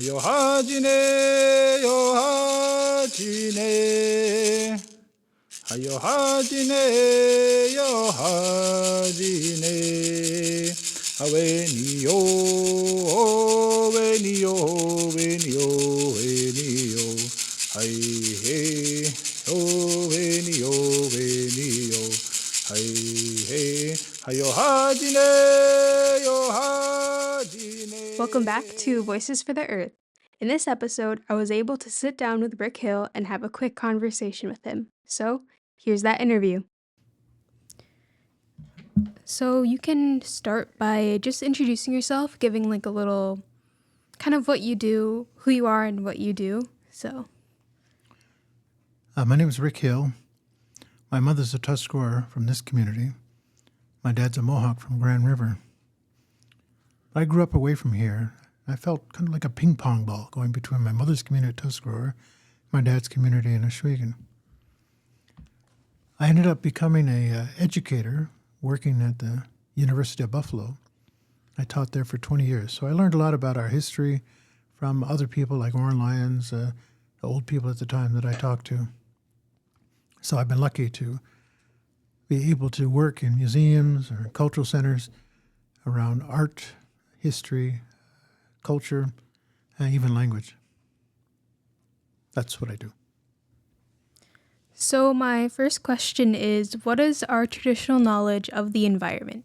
よはじねよはじねはよはじねよはじねあべによべによべによべによはいへよべによべによはいへはよはじねよはじね Welcome back to Voices for the Earth. In this episode, I was able to sit down with Rick Hill and have a quick conversation with him. So, here's that interview. So, you can start by just introducing yourself, giving like a little kind of what you do, who you are, and what you do. My name is Rick Hill. My mother's a Tuscarora from this community. My dad's a Mohawk from Grand River. I grew up away from here. I felt kind of like a ping pong ball going between my mother's community at Tuscarora, my dad's community in Oswego. I ended up becoming an educator working at the University of Buffalo. I taught there for 20 years. So I learned a lot about our history from other people like Oren Lyons, the old people at the time that I talked to. So I've been lucky to be able to work in museums or cultural centers around art, history, culture, and even language. That's what I do. So, my first question is, what is our traditional knowledge of the environment?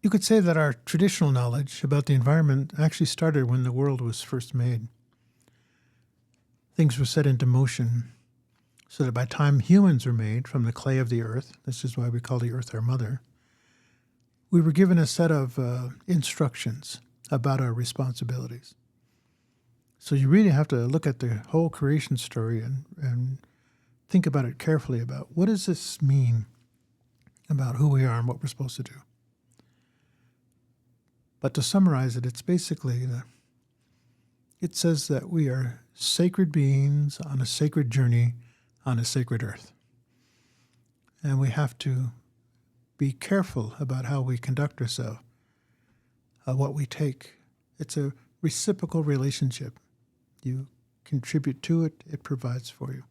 You could say that our traditional knowledge about the environment actually started when the world was first made. Things were set into motion so that by the time humans were made from the clay of the earth, this is why we call the earth our mother, we were given a set of instructions about our responsibilities. So you really have to look at the whole creation story and think about it carefully about what does this mean about who we are and what we're supposed to do. But to summarize it, it's basically it says that we are sacred beings on a sacred journey on a sacred earth. And we have to be careful about how we conduct ourselves, what we take. It's a reciprocal relationship. You contribute to it, it provides for you.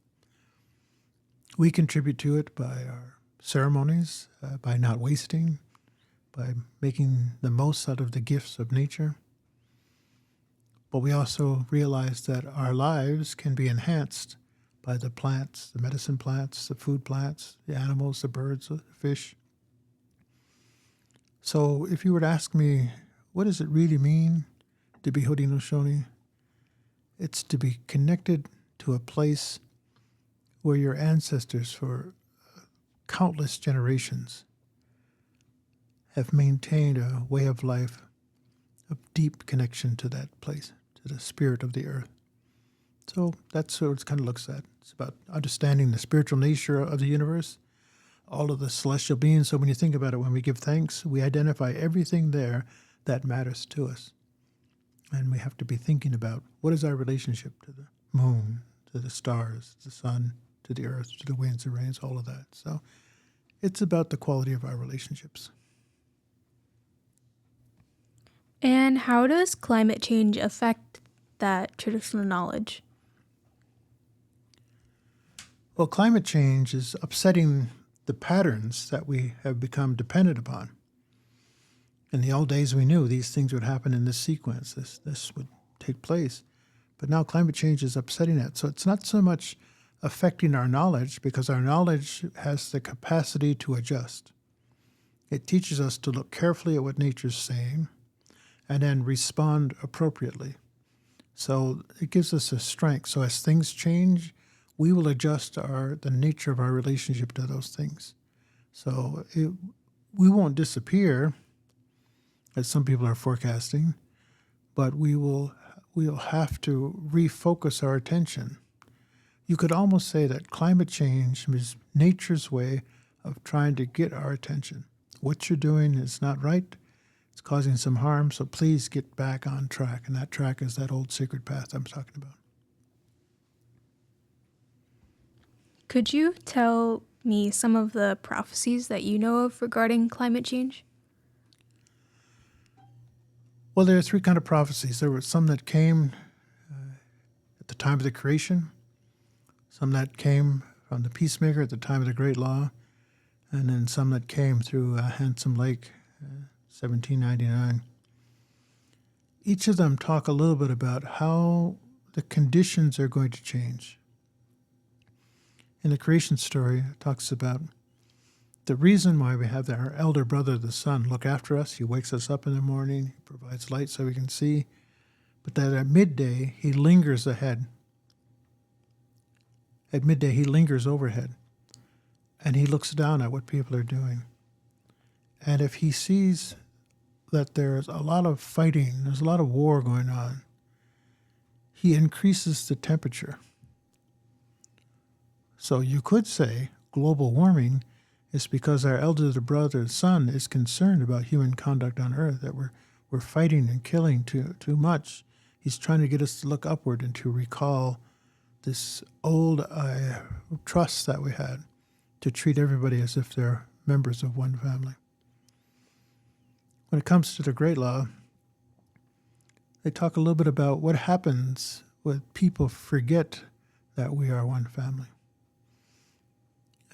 We contribute to it by our ceremonies, by not wasting, by making the most out of the gifts of nature. But we also realize that our lives can be enhanced by the plants, the medicine plants, the food plants, the animals, the birds, the fish. So if you were to ask me, what does it really mean to be Haudenosaunee? It's to be connected to a place where your ancestors for countless generations have maintained a way of life of deep connection to that place, to the spirit of the earth. So that's what it kind of looks at. It's about understanding the spiritual nature of the universe, all of the celestial beings. So when you think about it, when we give thanks, we identify everything there that matters to us. And we have to be thinking about what is our relationship to the moon, to the stars, to the sun, to the earth, to the winds, the rains, all of that. So it's about the quality of our relationships. And how does climate change affect that traditional knowledge? Well, climate change is upsetting the patterns that we have become dependent upon. In the old days, we knew these things would happen in this sequence. This would take place. But now climate change is upsetting it. So it's not so much affecting our knowledge because our knowledge has the capacity to adjust. It teaches us to look carefully at what nature's saying and then respond appropriately. So it gives us a strength. So as things change, we will adjust the nature of our relationship to those things. So we won't disappear, as some people are forecasting, but we'll have to refocus our attention. You could almost say that climate change is nature's way of trying to get our attention. What you're doing is not right. It's causing some harm, so please get back on track. And that track is that old sacred path I'm talking about. Could you tell me some of the prophecies that you know of regarding climate change? Well, there are three kind of prophecies. There were some that came at the time of the creation, some that came from the peacemaker at the time of the great law, and then some that came through Handsome Lake, 1799. Each of them talk a little bit about how the conditions are going to change. In the creation story, it talks about the reason why we have our elder brother, the sun, look after us. He wakes us up in the morning, he provides light so we can see, but that at midday, he lingers ahead. At midday, he lingers overhead, and he looks down at what people are doing. And if he sees that there's a lot of fighting, there's a lot of war going on, he increases the temperature. So you could say global warming is because our elder brother, sun, is concerned about human conduct on Earth, that we're fighting and killing too much. He's trying to get us to look upward and to recall this old trust that we had to treat everybody as if they're members of one family. When it comes to the Great Law, they talk a little bit about what happens when people forget that we are one family.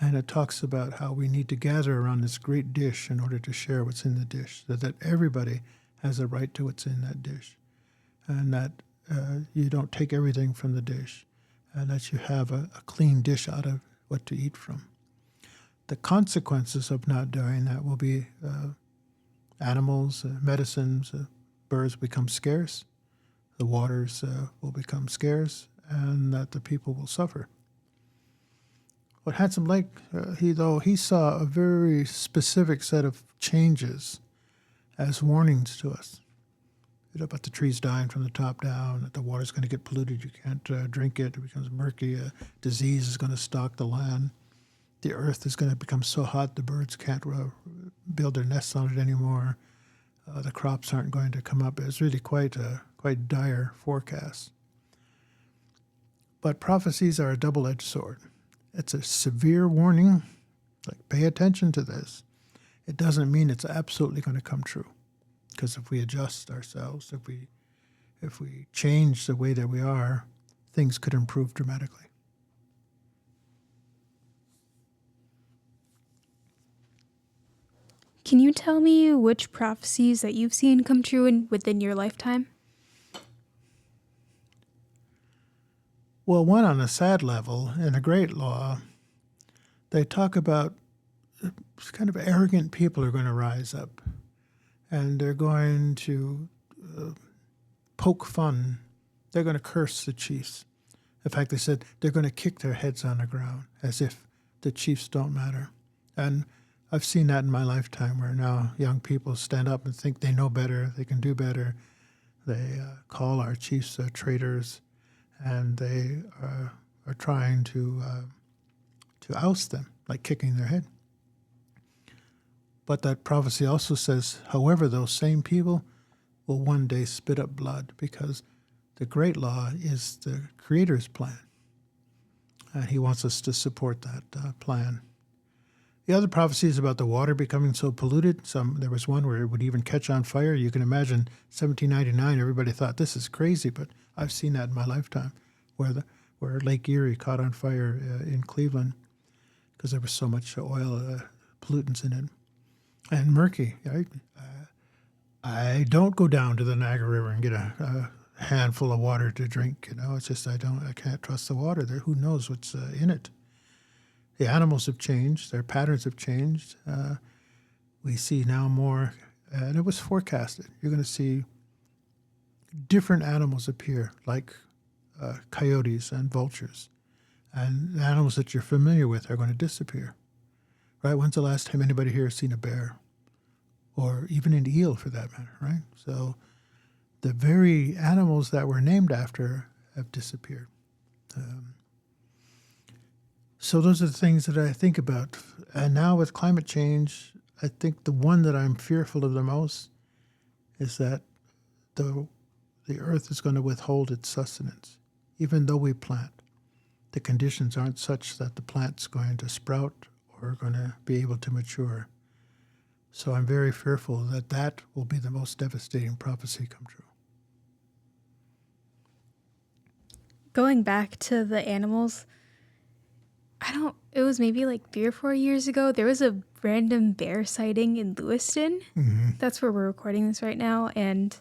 And it talks about how we need to gather around this great dish in order to share what's in the dish, so that everybody has a right to what's in that dish, and that you don't take everything from the dish, and that you have a clean dish out of what to eat from. The consequences of not doing that will be animals, medicines, birds become scarce, the waters will become scarce, and that the people will suffer. But Handsome Lake, he saw a very specific set of changes as warnings to us. About the trees dying from the top down, that the water's going to get polluted, you can't drink it, it becomes murky, disease is going to stalk the land, the earth is going to become so hot the birds can't build their nests on it anymore, the crops aren't going to come up. It's really quite dire forecast. But prophecies are a double-edged sword. It's a severe warning, like pay attention to this. It doesn't mean it's absolutely going to come true. Because if we adjust ourselves, if we change the way that we are, things could improve dramatically. Can you tell me which prophecies that you've seen come true within your lifetime? Well, one on a sad level, in the Great Law, they talk about kind of arrogant people are going to rise up, and they're going to poke fun. They're going to curse the chiefs. In fact, they said they're going to kick their heads on the ground as if the chiefs don't matter. And I've seen that in my lifetime, where now young people stand up and think they know better, they can do better. They call our chiefs traitors, and they are trying to oust them, like kicking their head. But that prophecy also says, however, those same people will one day spit up blood, because the Great Law is the Creator's plan. And he wants us to support that plan. The other prophecy is about the water becoming so polluted. There was one where it would even catch on fire. You can imagine 1799, everybody thought this is crazy, but I've seen that in my lifetime, where Lake Erie caught on fire in Cleveland because there was so much oil pollutants in it. And murky. I don't go down to the Niagara River and get a handful of water to drink. It's just I can't trust the water there. Who knows what's in it? The animals have changed. Their patterns have changed. We see now more, and it was forecasted. You're going to see different animals appear, like coyotes and vultures. And the animals that you're familiar with are going to disappear. Right? When's the last time anybody here has seen a bear? Or even an eel, for that matter, right? So the very animals that were named after have disappeared. So those are the things that I think about. And now with climate change, I think the one that I'm fearful of the most is that the earth is going to withhold its sustenance. Even though we plant, the conditions aren't such that the plant's going to sprout or going to be able to mature. So I'm very fearful that that will be the most devastating prophecy come true. Going back to the animals, it was maybe like 3 or 4 years ago, there was a random bear sighting in Lewiston. That's where we're recording this right now. And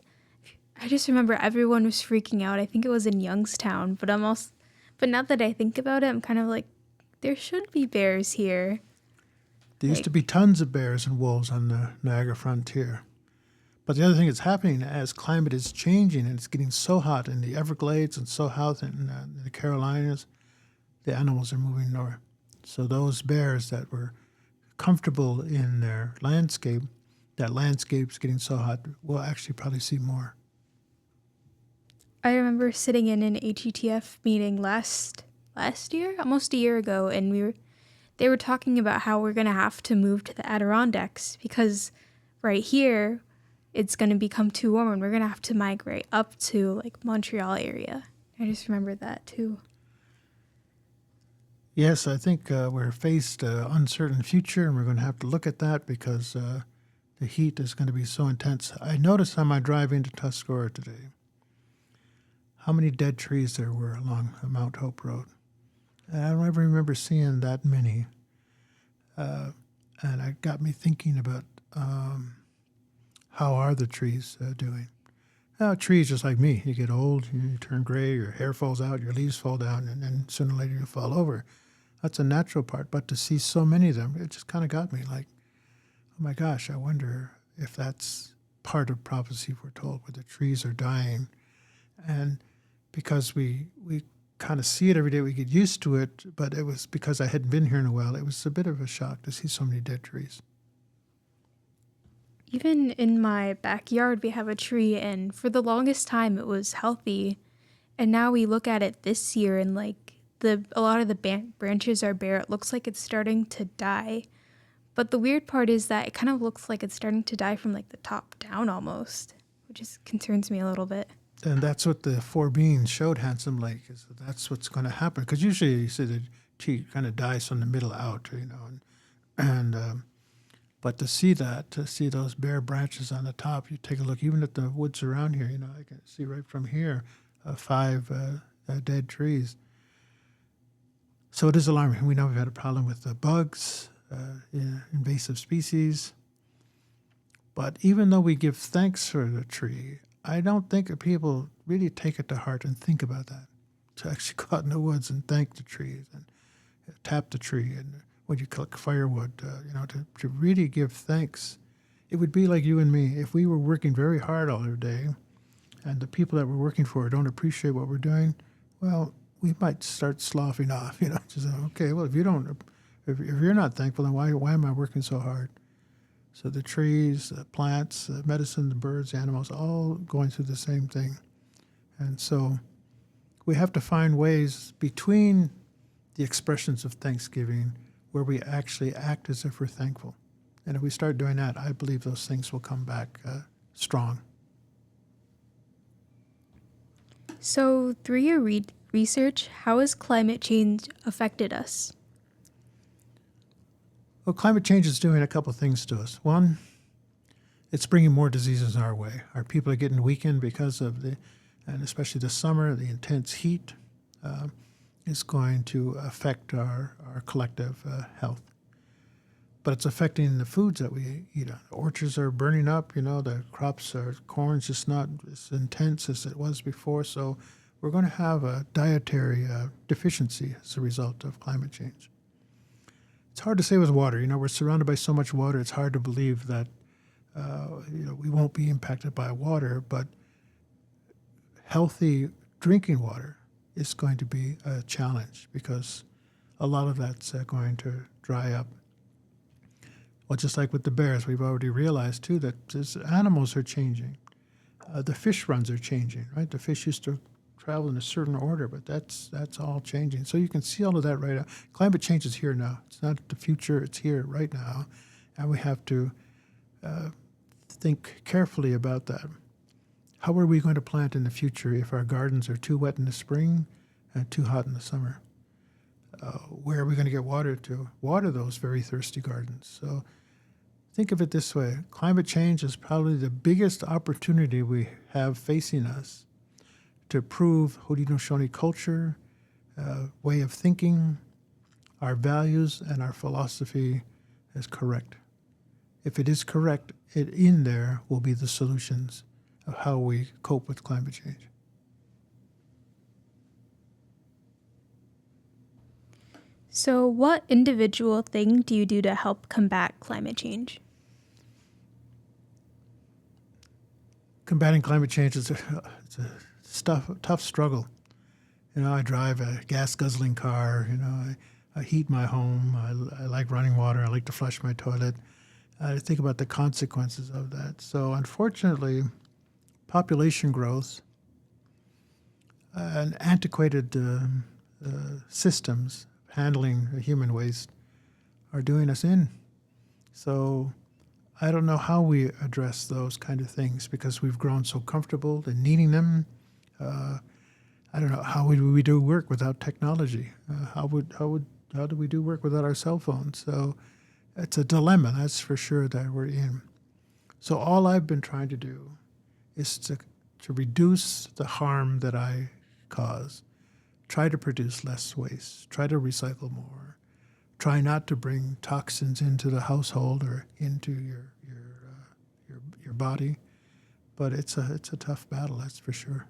I just remember everyone was freaking out. I think it was in Youngstown, but now that I think about it, I'm kind of like, there should be bears here. There used to be tons of bears and wolves on the Niagara frontier. But the other thing that's happening as climate is changing and it's getting so hot in the Everglades and so hot in the Carolinas, the animals are moving north. So those bears that were comfortable in their landscape, that landscape's getting so hot, we'll actually probably see more. I remember sitting in an HETF meeting last year, almost a year ago, and they were talking about how we're going to have to move to the Adirondacks because right here it's going to become too warm and we're going to have to migrate up to like Montreal area. I just remember that too. Yes, I think we're faced an uncertain future, and we're going to have to look at that because the heat is going to be so intense. I noticed on my drive into Tuscarora today how many dead trees there were along Mount Hope Road. And I don't ever remember seeing that many. And it got me thinking about how are the trees doing. Trees just like me. You get old, you turn gray, your hair falls out, your leaves fall down, and then sooner or later you fall over. That's a natural part. But to see so many of them, it just kind of got me like, oh my gosh, I wonder if that's part of prophecy we're told, where the trees are dying. And because we kind of see it every day, we get used to it, but it was because I hadn't been here in a while, it was a bit of a shock to see so many dead trees. Even in my backyard, we have a tree, and for the longest time it was healthy. And now we look at it this year, and like a lot of the branches are bare. It looks like it's starting to die. But the weird part is that it kind of looks like it's starting to die from like the top down almost, which concerns me a little bit. And that's what the four beings showed Handsome Lake, is that that's what's going to happen. Because usually you see the tree kind of dies from the middle out, but to see those bare branches on the top, you take a look, even at the woods around here, I can see right from here 5 dead trees. So it is alarming. We know we've had a problem with the bugs, invasive species. But even though we give thanks for the tree, I don't think that people really take it to heart and think about that. To actually go out in the woods and thank the trees and tap the tree, and when you collect firewood, to really give thanks. It would be like you and me. If we were working very hard all day and the people that we're working for don't appreciate what we're doing, well, we might start sloughing off, just okay, well, if you're not thankful, then why am I working so hard? So the trees, the plants, the medicine, the birds, the animals, all going through the same thing. And so we have to find ways between the expressions of thanksgiving where we actually act as if we're thankful. And if we start doing that, I believe those things will come back strong. So through your research, how has climate change affected us? Well, climate change is doing a couple of things to us. One, it's bringing more diseases our way. Our people are getting weakened because of and especially this summer, the intense heat is going to affect our collective health. But it's affecting the foods that we eat. The orchards are burning up, the corn's just not as intense as it was before. So we're going to have a dietary deficiency as a result of climate change. It's hard to say with water. We're surrounded by so much water, it's hard to believe that we won't be impacted by water, but healthy drinking water is going to be a challenge because a lot of that's going to dry up. Well, just like with the bears, we've already realized, too, that animals are changing. The fish runs are changing, right? The fish used to travel in a certain order, but that's all changing. So you can see all of that right now. Climate change is here now. It's not the future. It's here right now. And we have to think carefully about that. How are we going to plant in the future if our gardens are too wet in the spring and too hot in the summer? Where are we going to get water to water those very thirsty gardens? So Think of it this way. Climate change is probably the biggest opportunity we have facing us to prove Haudenosaunee culture, way of thinking, our values, and our philosophy is correct. If it is correct, in there will be the solutions of how we cope with climate change. So, what individual thing do you do to help combat climate change? Combating climate change is tough struggle. I drive a gas-guzzling car. I heat my home. I like running water. I like to flush my toilet. I think about the consequences of that. So, unfortunately, population growth and antiquated systems handling human waste are doing us in. So I don't know how we address those kind of things because we've grown so comfortable in needing them. I don't know, how would we do work without technology? How do we do work without our cell phones? So it's a dilemma, that's for sure, that we're in. So all I've been trying to do is to reduce the harm that I cause. Try to produce less waste. Try to recycle more. Try not to bring toxins into the household or into your body. But it's a tough battle, that's for sure.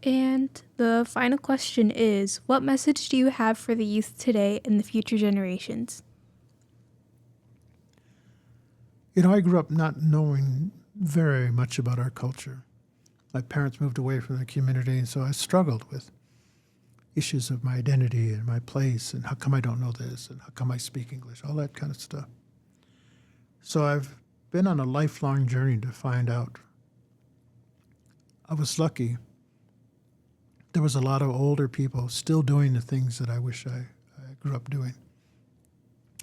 And the final question is, what message do you have for the youth today and the future generations? I grew up not knowing very much about our culture. My parents moved away from the community, and so I struggled with issues of my identity and my place, and how come I don't know this, and how come I speak English, all that kind of stuff. So I've been on a lifelong journey to find out. I was lucky. There was a lot of older people still doing the things that I wish I grew up doing.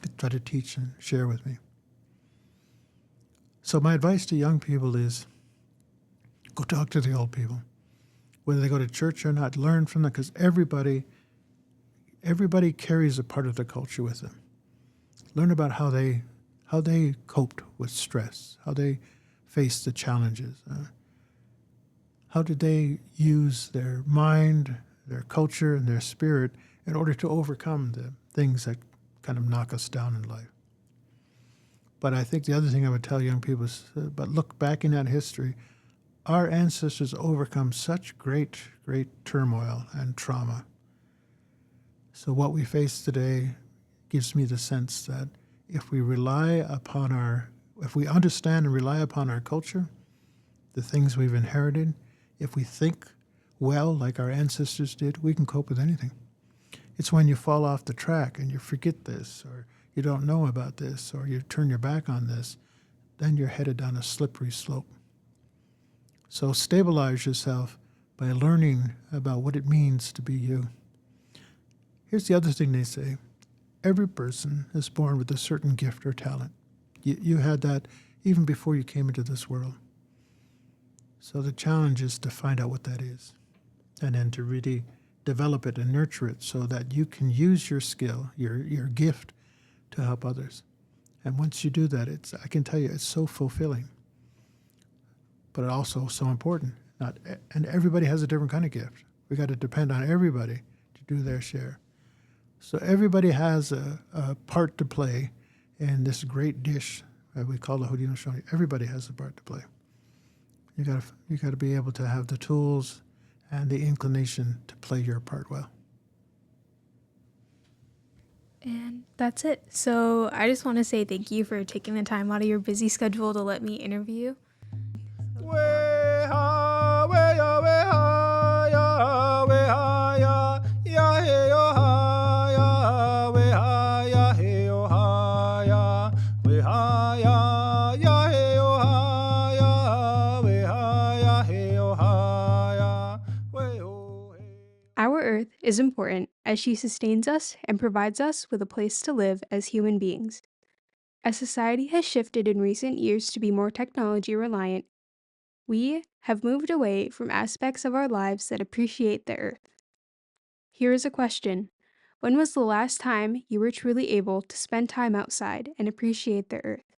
They try to teach and share with me. So my advice to young people is go talk to the old people. Whether they go to church or not, learn from them, because everybody carries a part of the culture with them. Learn about how they coped with stress, how they faced the challenges. How did they use their mind, their culture, and their spirit in order to overcome the things that kind of knock us down in life? But I think the other thing I would tell young people is, but look back in that history. Our ancestors overcome such great turmoil and trauma. So what we face today gives me the sense that if we understand and rely upon our culture, the things we've inherited, if we think well like our ancestors did, we can cope with anything. It's when you fall off the track and you forget this, or you don't know about this, or you turn your back on this, then you're headed down a slippery slope. So stabilize yourself by learning about what it means to be you. Here's the other thing they say. Every person is born with a certain gift or talent. You had that even before you came into this world. So the challenge is to find out what that is, and then to really develop it and nurture it so that you can use your skill, your gift, to help others. And once you do that, I can tell you, it's so fulfilling, but also so important. And everybody has a different kind of gift. We got to depend on everybody to do their share. So everybody has a part to play in this great dish that we call the Haudenosaunee. Everybody has a part to play. You got to be able to have the tools and the inclination to play your part well. And that's it. So I just want to say thank you for taking the time out of your busy schedule to let me interview. Our Earth is important as she sustains us and provides us with a place to live as human beings. As society has shifted in recent years to be more technology reliant, we have moved away from aspects of our lives that appreciate the Earth. Here is a question. When was the last time you were truly able to spend time outside and appreciate the earth?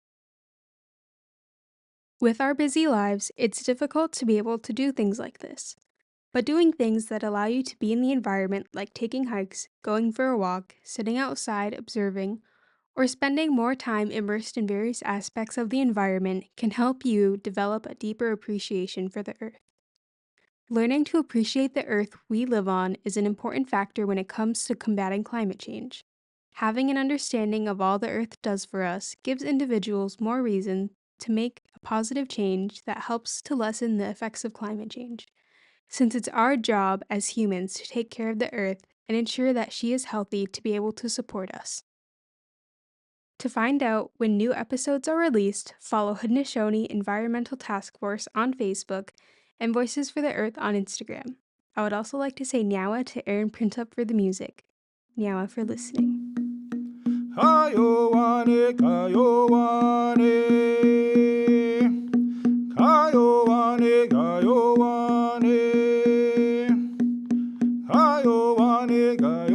With our busy lives, it's difficult to be able to do things like this. But doing things that allow you to be in the environment, like taking hikes, going for a walk, sitting outside observing, or spending more time immersed in various aspects of the environment, can help you develop a deeper appreciation for the earth. Learning to appreciate the earth we live on is an important factor when it comes to combating climate change. Having an understanding of all the earth does for us gives individuals more reason to make a positive change that helps to lessen the effects of climate change, since it's our job as humans to take care of the earth and ensure that she is healthy to be able to support us. To find out when new episodes are released, follow Haudenosaunee Environmental Task Force on Facebook and Voices for the Earth on Instagram. I would also like to say Nyawa to Aaron Printup for the music. Nyawa for listening. Kayowane, kayowane, kayowane, kayowane, kayowane, kayowane.